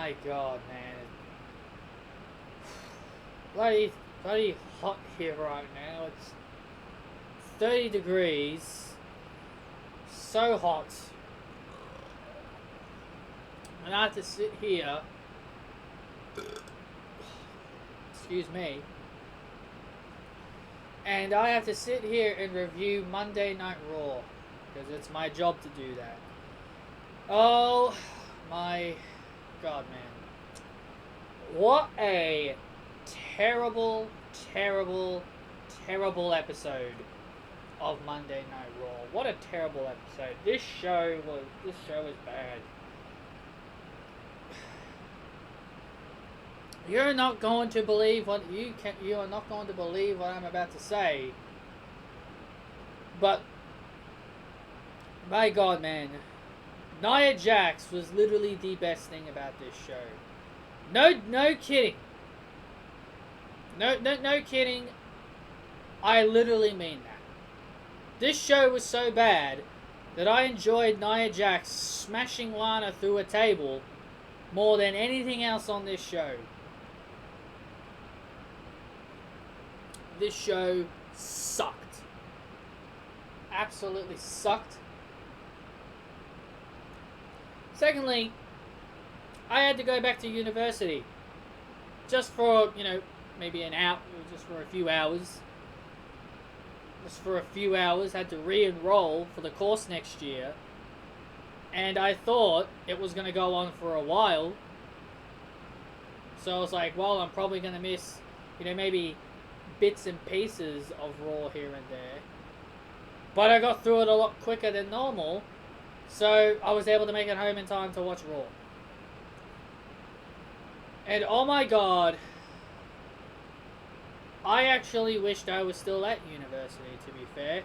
my god, man. Bloody hot here right now. It's 30 degrees. So hot. And I have to sit here. Excuse me. And I have to sit here and review Monday Night Raw. Because it's my job to do that. Oh my god, man. What a terrible, terrible, terrible episode of Monday Night Raw. What a terrible episode. This show is bad. You're not going to believe what you are not going to believe what I'm about to say. But my god, man. Nia Jax was literally the best thing about this show. No kidding. No kidding. I literally mean that. This show was so bad that I enjoyed Nia Jax smashing Lana through a table more than anything else on this show. This show sucked. Absolutely sucked. Secondly, I had to go back to university. Just for, maybe an hour, just for a few hours. Had to re-enroll for the course next year. And I thought it was going to go on for a while. So I was like, well, I'm probably going to miss, maybe bits and pieces of Raw here and there. But I got through it a lot quicker than normal. So I was able to make it home in time to watch Raw. And oh my god, I actually wished I was still at university, to be fair.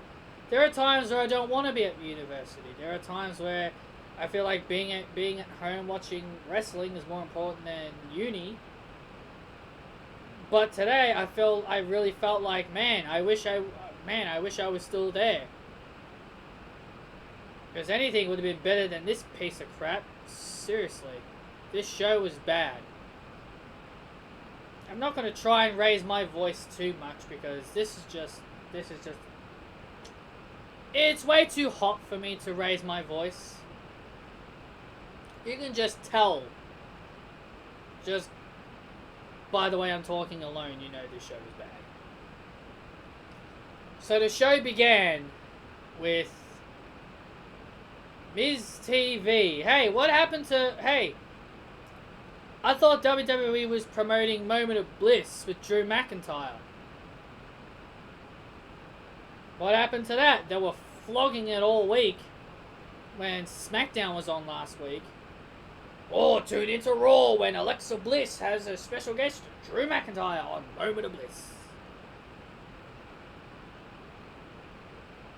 There are times where I don't want to be at university. There are times where I feel like being at home watching wrestling is more important than uni. But today I really felt like, man, I wish I was still there. Because anything would have been better than this piece of crap. Seriously. This show was bad. I'm not going to try and raise my voice too much because this is just... It's way too hot for me to raise my voice. You can just tell. Just by the way I'm talking alone, this show is bad. So the show began with Miz TV. Hey, what happened to... Hey, I thought WWE was promoting Moment of Bliss with Drew McIntyre. What happened to that? They were flogging it all week when SmackDown was on last week. Or tune into Raw when Alexa Bliss has a special guest, Drew McIntyre, on Moment of Bliss.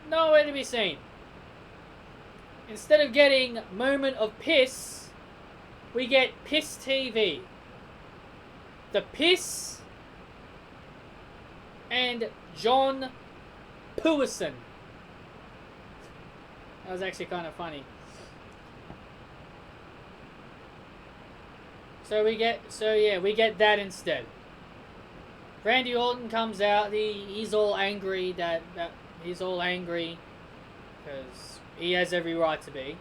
Nowhere to be seen. Instead of getting Moment of Piss, we get Piss TV. The Piss and John Pewison. That was actually kind of funny. So we get that instead. Randy Orton comes out. He's all angry that he's all angry because he has every right to be.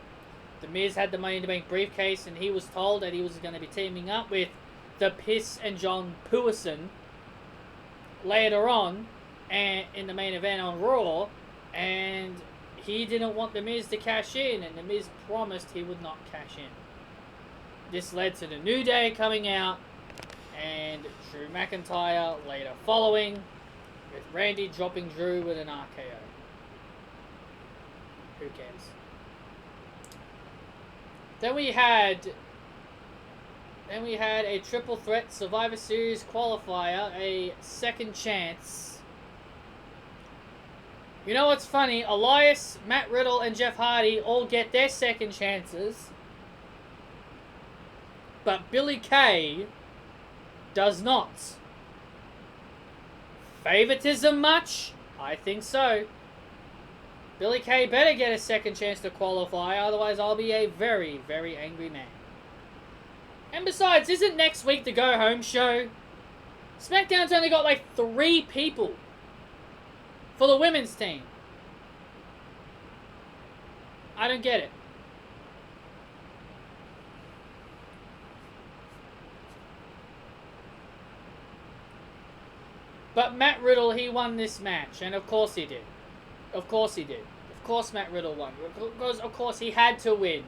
The Miz had the Money in the Bank briefcase, and he was told that he was going to be teaming up with the Piss and John Pewison later on, and in the main event on Raw, and he didn't want the Miz to cash in, and the Miz promised he would not cash in. This led to the New Day coming out, and Drew McIntyre later following, with Randy dropping Drew with an RKO. Who cares? Then we had a triple threat Survivor Series qualifier, a second chance. You know what's funny? Elias, Matt Riddle, and Jeff Hardy all get their second chances. But Billy Kay does not. Favoritism much? I think so. Billy Kay better get a second chance to qualify, otherwise I'll be a very, very angry man. And besides, isn't next week the go home show? SmackDown's only got like 3 people for the women's team. I don't get it. But Matt Riddle, he won this match, and of course he did. Of course he did. Of course Matt Riddle won. Because of course he had to win.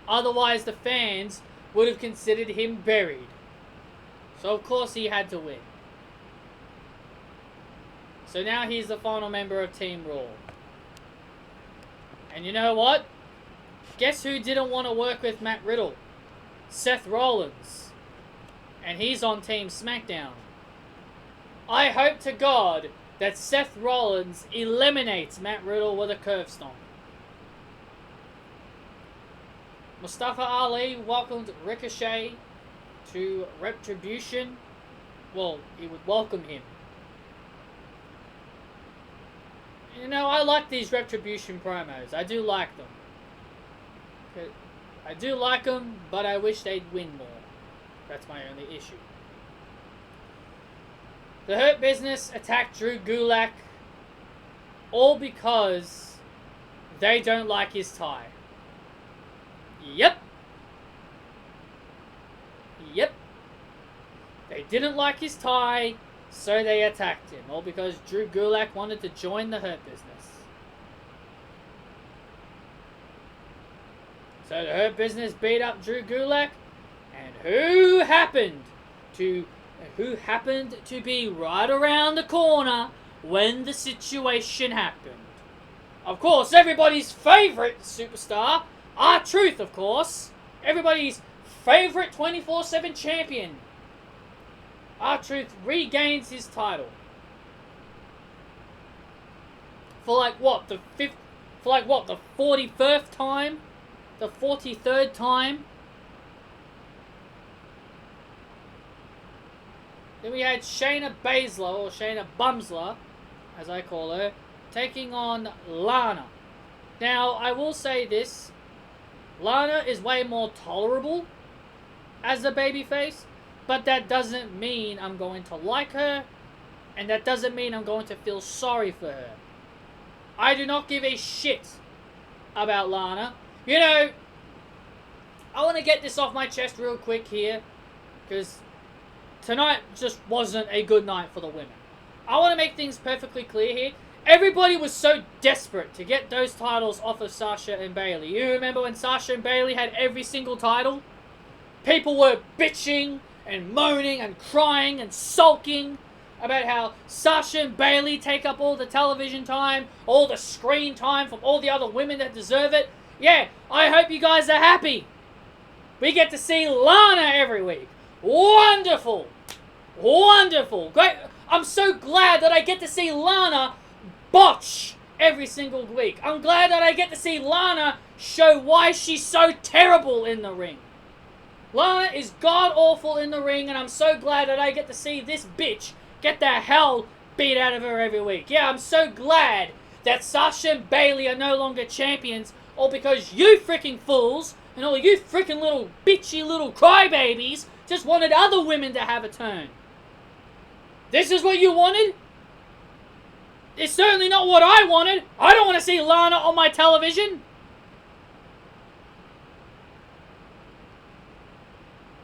Otherwise the fans would have considered him buried. So of course he had to win. So now he's the final member of Team Raw. And you know what? Guess who didn't want to work with Matt Riddle? Seth Rollins. And he's on Team SmackDown. I hope to God that Seth Rollins eliminates Matt Riddle with a curve stomp. Mustafa Ali welcomed Ricochet to Retribution. Well, he would welcome him. You know, I like these Retribution promos. I do like them. I do like them, but I wish they'd win more. That's my only issue. The Hurt Business attacked Drew Gulak, all because they don't like his tie. Yep. Yep. They didn't like his tie, so they attacked him, all because Drew Gulak wanted to join the Hurt Business. So the Hurt Business beat up Drew Gulak, and who happened to be right around the corner when the situation happened? Of course, everybody's favourite superstar, R-Truth, of course. Everybody's favourite 24/7 champion. R-Truth regains his title. For like what, the 41st time? The 43rd time? Then we had Shayna Baszler, or Shayna Bumsler, as I call her, taking on Lana. Now, I will say this. Lana is way more tolerable as a babyface, but that doesn't mean I'm going to like her, and that doesn't mean I'm going to feel sorry for her. I do not give a shit about Lana. You know, I want to get this off my chest real quick here, because tonight just wasn't a good night for the women. I want to make things perfectly clear here. Everybody was so desperate to get those titles off of Sasha and Bayley. You remember when Sasha and Bayley had every single title? People were bitching and moaning and crying and sulking about how Sasha and Bayley take up all the television time, all the screen time from all the other women that deserve it. Yeah, I hope you guys are happy. We get to see Lana every week. Wonderful. Wonderful. Great. I'm so glad that I get to see Lana botch every single week. I'm glad that I get to see Lana show why she's so terrible in the ring. Lana is god-awful in the ring, and I'm so glad that I get to see this bitch get the hell beat out of her every week. Yeah, I'm so glad that Sasha and Bayley are no longer champions, all because you freaking fools and all you freaking little bitchy little crybabies just wanted other women to have a turn. This is what you wanted? It's certainly not what I wanted. I don't want to see Lana on my television.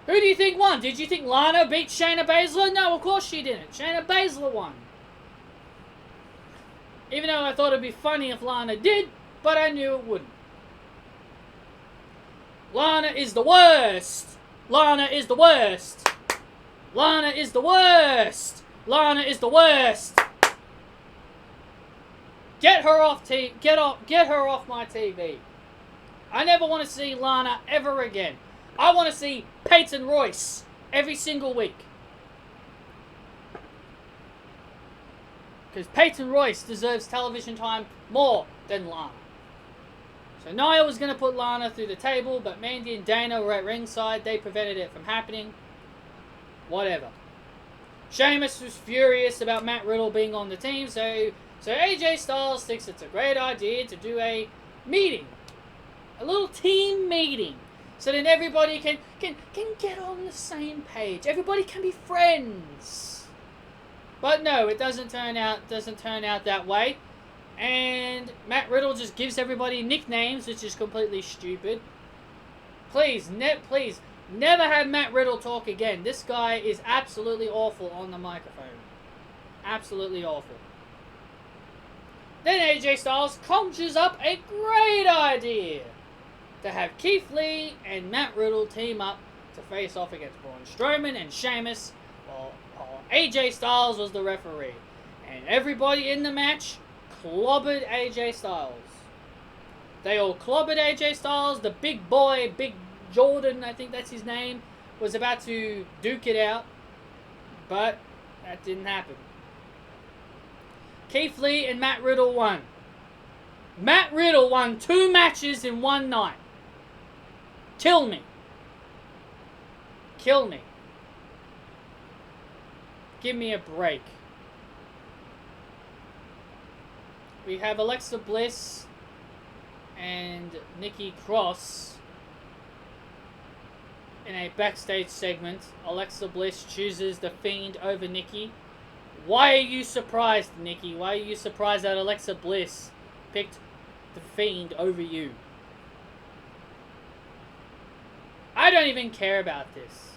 Who do you think won? Did you think Lana beat Shayna Baszler? No, of course she didn't. Shayna Baszler won. Even though I thought it'd be funny if Lana did, but I knew it wouldn't. Lana is the worst. Lana is the worst. Lana is the worst. Lana is the worst. Get her off get her off my TV. I never want to see Lana ever again. I want to see Peyton Royce every single week. Because Peyton Royce deserves television time more than Lana. So Nia was going to put Lana through the table, but Mandy and Dana were at ringside. They prevented it from happening. Whatever. Sheamus was furious about Matt Riddle being on the team, so AJ Styles thinks it's a great idea to do a meeting. A little team meeting. So then everybody can get on the same page. Everybody can be friends. But no, it doesn't turn out that way. And Matt Riddle just gives everybody nicknames, which is completely stupid. Please, never have Matt Riddle talk again. This guy is absolutely awful on the microphone. Absolutely awful. Then AJ Styles conjures up a great idea to have Keith Lee and Matt Riddle team up to face off against Braun Strowman and Sheamus while AJ Styles was the referee. And everybody in the match clobbered AJ Styles. They all clobbered AJ Styles. The big boy, Big Jordan, I think that's his name, was about to duke it out. But that didn't happen. Keith Lee and Matt Riddle won. Matt Riddle won 2 matches in one night. Kill me. Kill me. Give me a break. We have Alexa Bliss and Nikki Cross in a backstage segment. Alexa Bliss chooses The Fiend over Nikki. Why are you surprised, Nikki? Why are you surprised that Alexa Bliss picked The Fiend over you? I don't even care about this.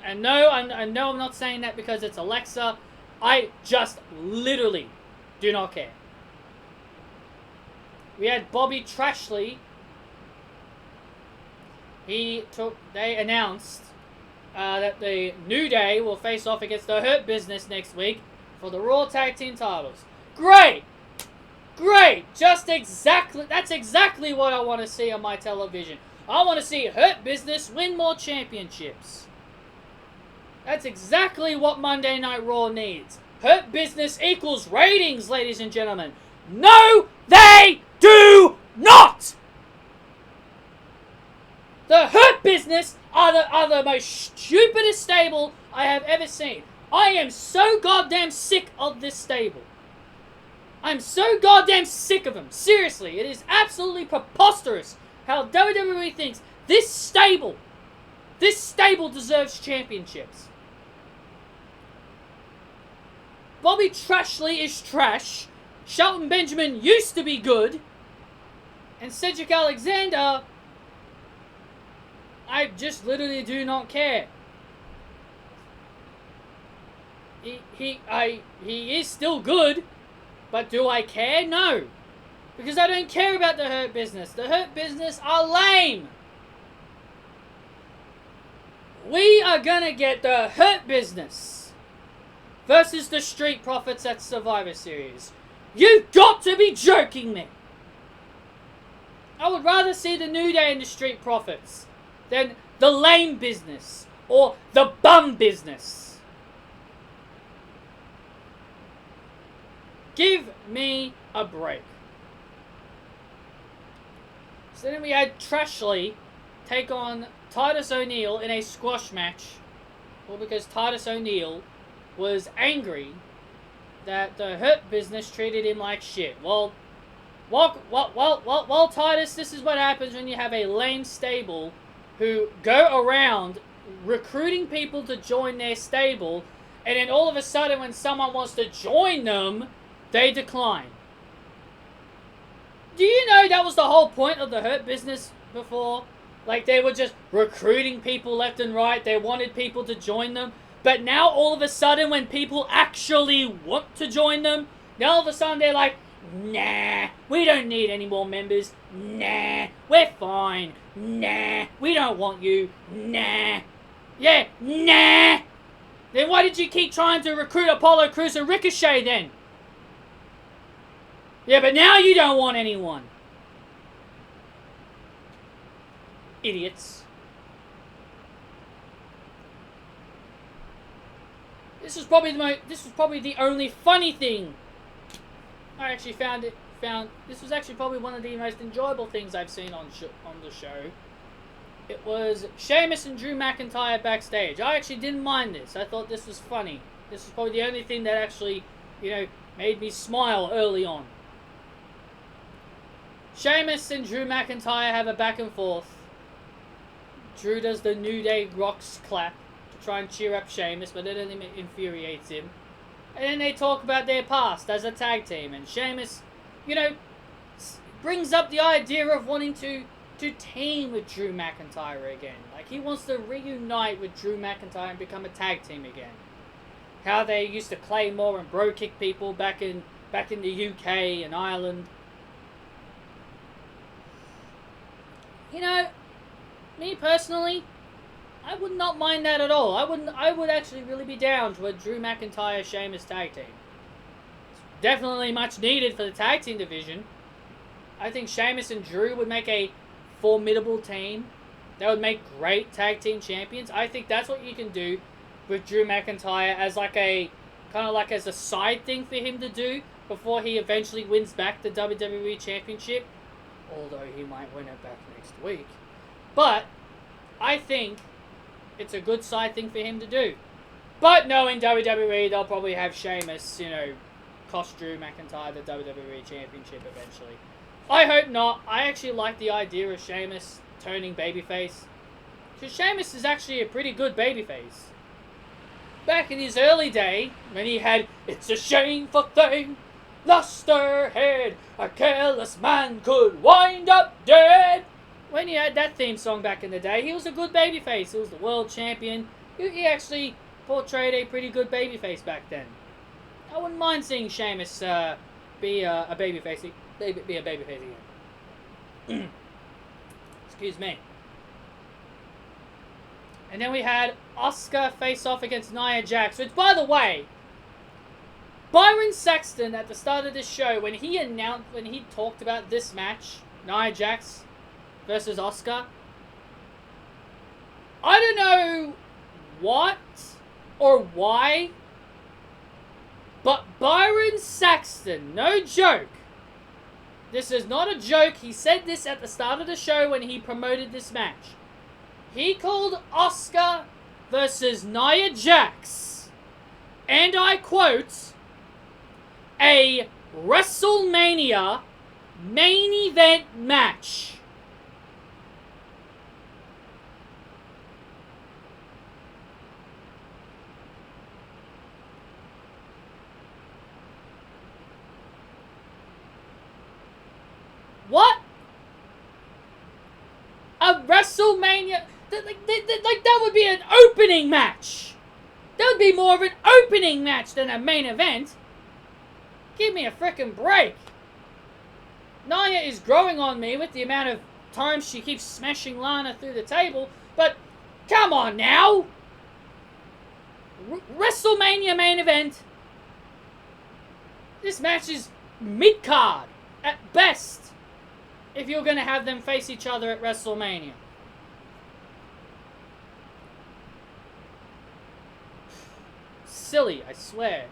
And no, I know I'm not saying that because it's Alexa. I just literally do not care. We had Bobby Trashley. They announced that the New Day will face off against the Hurt Business next week for the Raw Tag Team titles. Great! Great! That's exactly what I want to see on my television. I want to see Hurt Business win more championships. That's exactly what Monday Night Raw needs. Hurt Business equals ratings, ladies and gentlemen. No, they do not! The Hurt Business are the most stupidest stable I have ever seen. I am so goddamn sick of this stable. I'm so goddamn sick of them. Seriously, it is absolutely preposterous how WWE thinks this stable deserves championships. Bobby Trashley is trash. Shelton Benjamin used to be good. And Cedric Alexander, I just literally do not care. He is still good, but do I care? No. Because I don't care about the Hurt Business. The Hurt Business are lame. We are gonna get the Hurt Business versus the Street Profits at Survivor Series. You've got to be joking me. I would rather see the New Day and the Street Profits than the Lame Business or the Bum Business. Give me a break. So then we had Trashley take on Titus O'Neil in a squash match. Well, because Titus O'Neil was angry that the Hurt Business treated him like shit. Well, Titus, this is what happens when you have a lame stable who go around recruiting people to join their stable, and then all of a sudden when someone wants to join them, they decline. Do you know that was the whole point of the Hurt Business before? Like, they were just recruiting people left and right. They wanted people to join them. But now, all of a sudden, when people actually want to join them, now all of a sudden they're like, nah, we don't need any more members. Nah, we're fine. Nah, we don't want you. Nah. Yeah, nah. Then why did you keep trying to recruit Apollo Crews and Ricochet then? Yeah, but now you don't want anyone. Idiots. This was probably the only funny thing I actually found. This was actually probably one of the most enjoyable things I've seen on the show. It was Sheamus and Drew McIntyre backstage. I actually didn't mind this. I thought this was funny. This was probably the only thing that actually, made me smile early on. Sheamus and Drew McIntyre have a back and forth. Drew does the New Day Rocks clap to try and cheer up Sheamus, but it only infuriates him. And then they talk about their past as a tag team, and Sheamus, you know, brings up the idea of wanting to team with Drew McIntyre again. Like, he wants to reunite with Drew McIntyre and become a tag team again. How they used to Claymore and bro kick people back in the UK and Ireland. You know, me personally, I would not mind that at all. I would actually really be down to a Drew McIntyre Sheamus tag team. It's definitely much needed for the tag team division. I think Sheamus and Drew would make a formidable team. They would make great tag team champions. I think that's what you can do with Drew McIntyre as like a kind of like as a side thing for him to do before he eventually wins back the WWE Championship. Although he might win it back next week. But I think it's a good side thing for him to do. But knowing WWE, they'll probably have Sheamus, you know, cost Drew McIntyre the WWE Championship eventually. I hope not. I actually like the idea of Sheamus turning babyface. Because Sheamus is actually a pretty good babyface. Back in his early day, when he had "It's a shameful thing, lost her head, a careless man could wind up dead." When he had that theme song back in the day, he was a good babyface. He was the world champion. He actually portrayed a pretty good babyface back then. I wouldn't mind seeing Sheamus be a babyface again. Excuse me. And then we had Asuka face off against Nia Jax, which, by the way, Byron Saxton at the start of this show, when he talked about this match, Nia Jax versus Asuka, I don't know what or why, but Byron Saxton, no joke, this is not a joke, he said this at the start of the show when he promoted this match. He called Asuka versus Nia Jax, and I quote, a WrestleMania main event match. What? A WrestleMania? Like that would be an opening match. That would be more of an opening match than a main event. Give me a frickin' break. Nia is growing on me with the amount of times she keeps smashing Lana through the table, but come on now. WrestleMania main event. This match is mid-card at best if you're going to have them face each other at WrestleMania. Silly, I swear.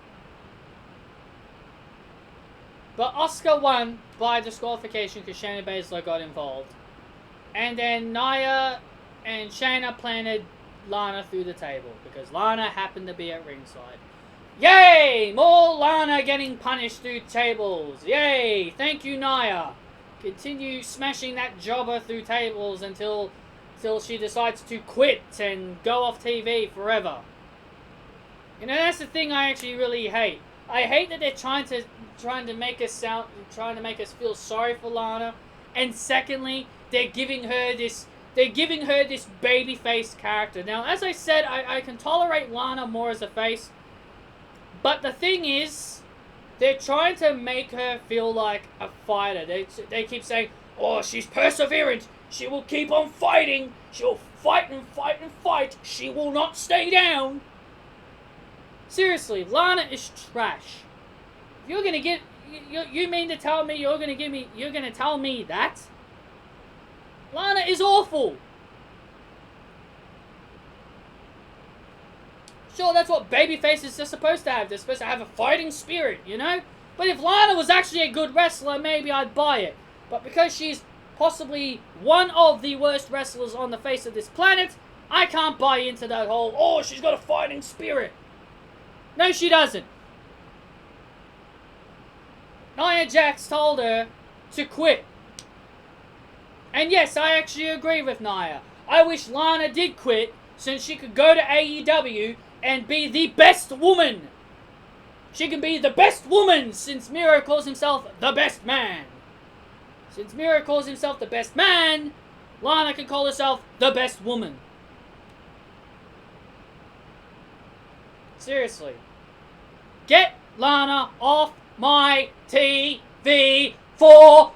But Asuka won by disqualification because Shayna Baszler got involved. And then Nia and Shayna planted Lana through the table because Lana happened to be at ringside. Yay! More Lana getting punished through tables. Yay! Thank you, Nia. Continue smashing that jobber through tables until she decides to quit and go off TV forever. You know, that's the thing I actually really hate. I hate that they're trying to make us feel sorry for Lana, and secondly, they're giving her this babyface character. Now, as I said, I can tolerate Lana more as a face, but the thing is, they're trying to make her feel like a fighter. They keep saying, "Oh, she's perseverant. She will keep on fighting. She'll fight and fight and fight. She will not stay down." Seriously, Lana is trash. You're gonna get you mean to tell me you're gonna tell me that? Lana is awful. Sure, that's what babyfaces are supposed to have. They're supposed to have a fighting spirit, you know? But if Lana was actually a good wrestler, maybe I'd buy it. But because she's possibly one of the worst wrestlers on the face of this planet, I can't buy into that whole, "Oh, she's got a fighting spirit." No, she doesn't. Nia Jax told her to quit. And yes, I actually agree with Nia. I wish Lana did quit, since she could go to AEW and be the best woman. She can be the best woman, since Miro calls himself the best man. Since Miro calls himself the best man, Lana can call herself the best woman. Seriously. Get Lana off my TV forever!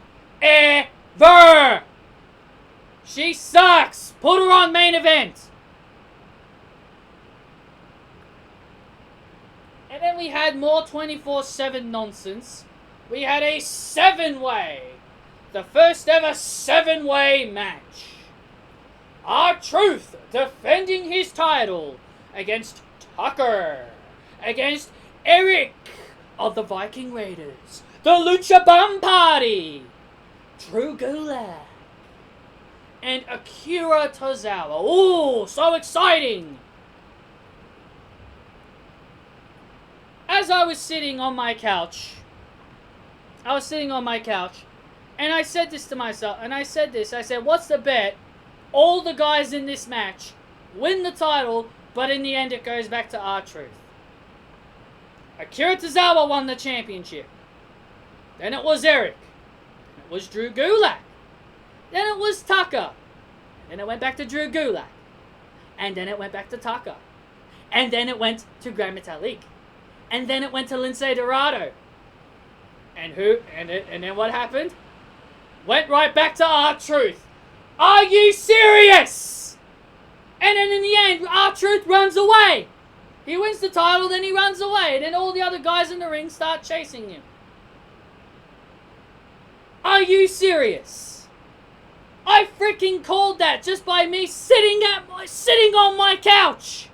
She sucks! Put her on main event! And then we had more 24/7 nonsense. We had a 7-way. The first ever 7-way match. R-Truth defending his title against Tucker. Against Eric of the Viking Raiders. The Lucha Bum Party. Drew Gulak. And Akira Tozawa. Ooh, so exciting! As I was sitting on my couch, and I said this to myself, I said, what's the bet? All the guys in this match win the title, but in the end it goes back to R-Truth. Akira Tozawa won the championship. Then it was Eric. Then it was Drew Gulak. Then it was Tucker. Then it went back to Drew Gulak. And then it went back to Tucker. And then it went to Gran Metalik. And then it went to Lince Dorado. And then what happened? Went right back to R-Truth. Are you serious? And then in the end, R-Truth runs away. He wins the title, then he runs away. And then all the other guys in the ring start chasing him. Are you serious? I freaking called that just by me sitting on my couch.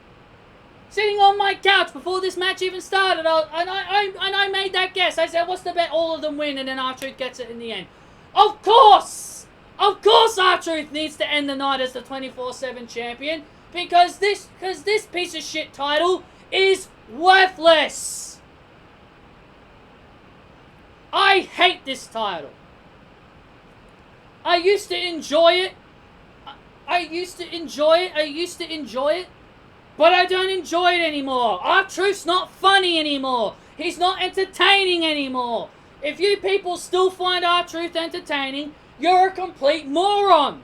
Sitting on my couch before this match even started. I made that guess. I said, what's the bet? All of them win and then R-Truth gets it in the end. Of course! Of course R-Truth needs to end the night as the 24/7 champion. Because this piece of shit title is worthless. I hate this title. I used to enjoy it. But I don't enjoy it anymore. R-Truth's not funny anymore. He's not entertaining anymore. If you people still find R-Truth entertaining, you're a complete moron.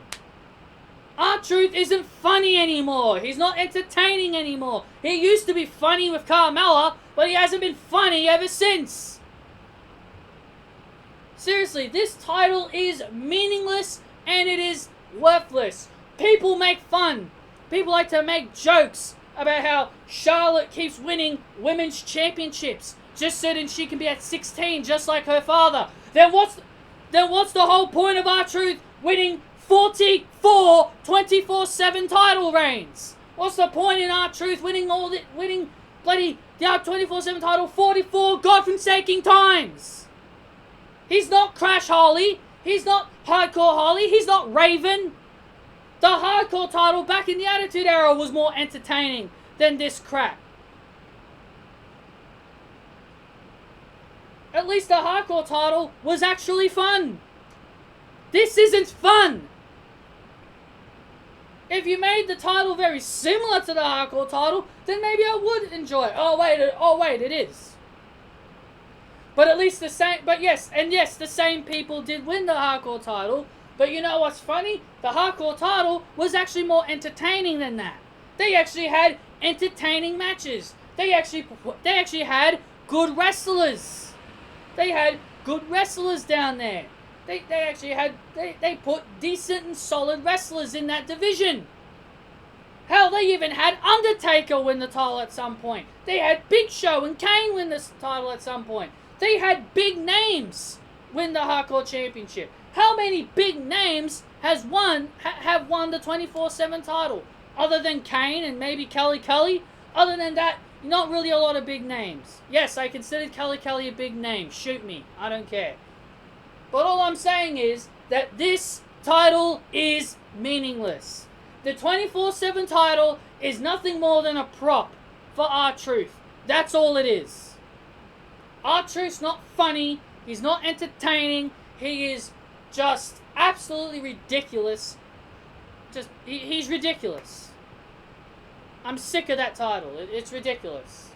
R-Truth isn't funny anymore. He's not entertaining anymore. He used to be funny with Carmella, but he hasn't been funny ever since. Seriously, this title is meaningless and it is worthless. People make fun. People like to make jokes about how Charlotte keeps winning women's championships just so that she can be at 16 just like her father. Then what's the whole point of R-Truth winning 44 24/7 title reigns? What's the point in R-Truth winning bloody the 24/7 title 44 godforsaken times? He's not Crash Holly. He's not Hardcore Holly. He's not Raven. The Hardcore title back in the Attitude Era was more entertaining than this crap. At least the Hardcore title was actually fun. This isn't fun. If you made the title very similar to the Hardcore title, then maybe I would enjoy it. Oh wait, it is. But at least the same, the same people did win the Hardcore title. But you know what's funny? The Hardcore title was actually more entertaining than that. They actually had entertaining matches. They actually had good wrestlers. They had good wrestlers down there. They put decent and solid wrestlers in that division. Hell, they even had Undertaker win the title at some point. They had Big Show and Kane win the title at some point. They had big names win the Hardcore Championship. How many big names have won the 24/7 title? Other than Kane and maybe Kelly Kelly? Other than that, not really a lot of big names. Yes, I considered Kelly Kelly a big name. Shoot me. I don't care. But all I'm saying is that this title is meaningless. The 24/7 title is nothing more than a prop for R-Truth. That's all it is. R-Truth's not funny. He's not entertaining. He is just absolutely ridiculous. he's ridiculous. I'm sick of that title. It's ridiculous.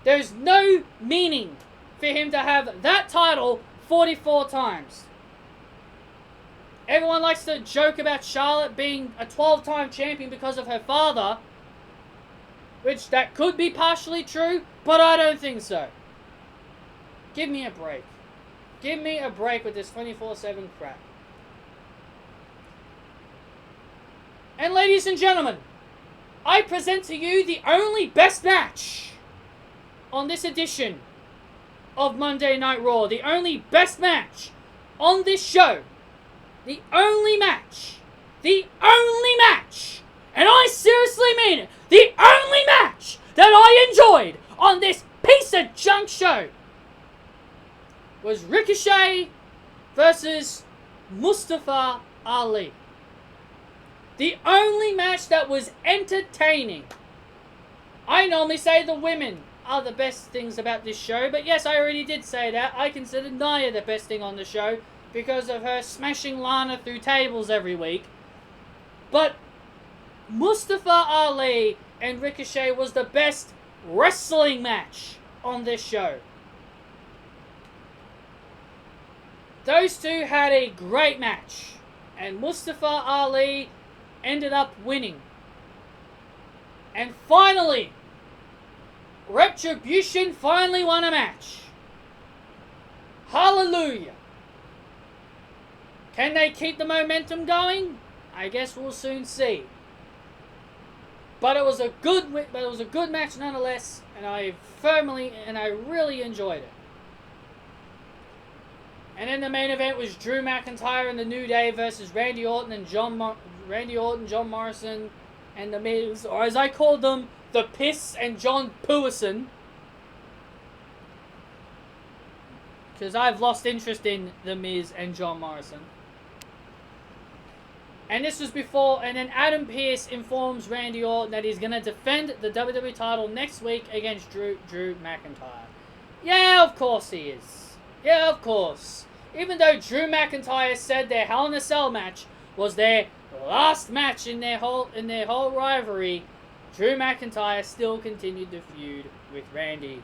There's no meaning for him to have that title 44 times. Everyone likes to joke about Charlotte being a 12-time champion because of her father, which that could be partially true, but I don't think so. Give me a break. Give me a break with this 24/7 crap. And ladies and gentlemen, I present to you the only best match on this edition of Monday Night Raw. The only best match on this show. The only match. The only match. And I seriously mean it. The only match that I enjoyed on this piece of junk show was Ricochet versus Mustafa Ali. The only match that was entertaining. I normally say the women are the best things about this show, but yes, I already did say that. I consider Nia the best thing on the show because of her smashing Lana through tables every week. But Mustafa Ali and Ricochet was the best wrestling match on this show. Those two had a great match, and Mustafa Ali ended up winning. And finally, Retribution finally won a match. Hallelujah. Can they keep the momentum going? I guess we'll soon see. But it was a good match nonetheless, and I really enjoyed it. And then the main event was Drew McIntyre and the New Day versus Randy Orton, John Morrison, and The Miz, or as I called them, The Piss and John Pewison. Because I've lost interest in The Miz and John Morrison. And this was before, and then Adam Pearce informs Randy Orton that he's going to defend the WWE title next week against Drew McIntyre. Yeah, of course he is. Yeah, of course. Even though Drew McIntyre said their Hell in a Cell match was their last match in their whole rivalry, Drew McIntyre still continued the feud with Randy.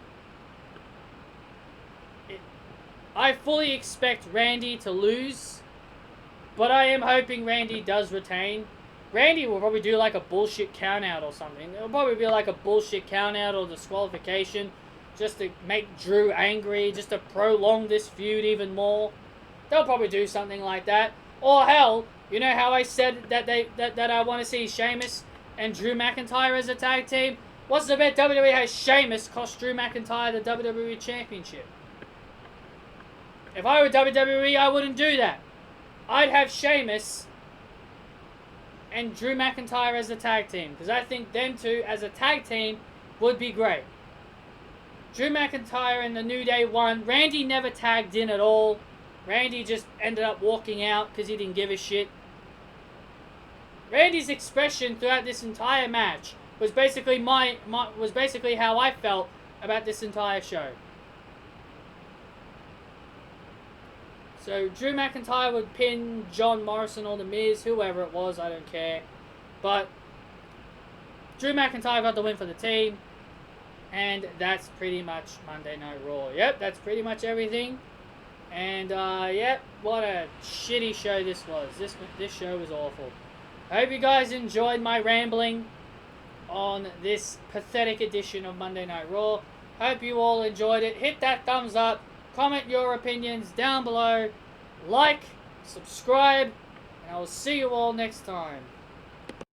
I fully expect Randy to lose, but I am hoping Randy does retain. Randy will probably do like a bullshit count-out or something. It'll probably be like a bullshit count-out or disqualification just to make Drew angry, just to prolong this feud even more. They'll probably do something like that. Or hell, you know how I said that I want to see Sheamus and Drew McIntyre as a tag team? What's the bet WWE has Sheamus cost Drew McIntyre the WWE Championship? If I were WWE, I wouldn't do that. I'd have Sheamus and Drew McIntyre as a tag team, because I think them two as a tag team would be great. Drew McIntyre and the New Day won. Randy never tagged in at all. Randy just ended up walking out because he didn't give a shit. Randy's expression throughout this entire match was basically how I felt about this entire show. So Drew McIntyre would pin John Morrison or The Miz, whoever it was, I don't care. But Drew McIntyre got the win for the team. And that's pretty much Monday Night Raw. Yep, that's pretty much everything. And, yep, what a shitty show this was. This show was awful. I hope you guys enjoyed my rambling on this pathetic edition of Monday Night Raw. Hope you all enjoyed it. Hit that thumbs up. Comment your opinions down below. Like, subscribe, and I will see you all next time.